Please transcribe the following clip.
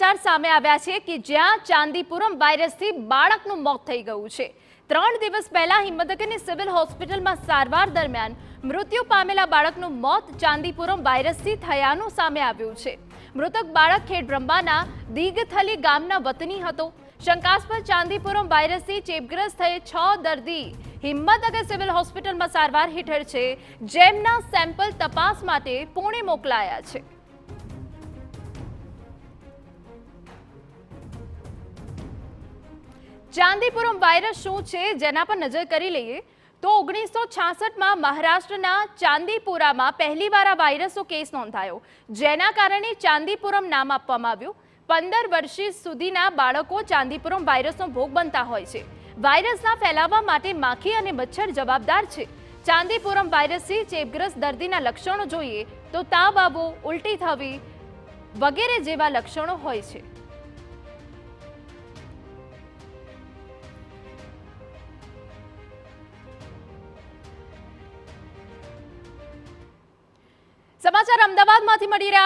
સમાચાર સામે આવ્યા છે કે જ્યાં ચાંદીપુરમ વાયરસથી બાળકનું મોત થઈ ગયું છે। 3 દિવસ પહેલા હિંમતનગરની સિવિલ હોસ્પિટલમાં સારવાર દરમિયાન મૃત્યુ પામેલા બાળકનું મોત ચાંદીપુરમ વાયરસથી થયાનું સામે આવ્યું છે। મૃતક બાળક ખેડબ્રહ્માના દીગથલી ગામના વતની હતો। શંકાસ્પદ ચાંદીપુરમ વાયરસથી ચેપગ્રસ્ત થયે 6 દર્દી હિંમતનગર સિવિલ હોસ્પિટલમાં સારવાર હેઠળ છે, જેમના સેમ્પલ તપાસ માટે પુણે મોકલાયા છે। ચાંદીપુરમ વાયરસ શું છે જેના પર નજર કરી લઈએ તો 1966માં મહારાષ્ટ્રના ચાંદીપુરામાં પહેલીવાર આ વાયરસનો કેસ નોંધાયો, જેના કારણે ચાંદીપુરમ નામ આપવામાં આવ્યું। 15 વર્ષ સુધીના બાળકો ચાંદીપુરમ વાયરસનો ભોગ બનતા હોય છે। વાયરસના ફેલાવા માટે માખી અને મચ્છર જવાબદાર છે। ચાંદીપુરમ વાયરસથી ચેપગ્રસ્ત દર્દીના લક્ષણો જોઈએ તો તાવ આવવો, ઉલટી થવી વગેરે જેવા લક્ષણો હોય છે। સમાચાર અમદાવાદમાંથી મળી રહ્યા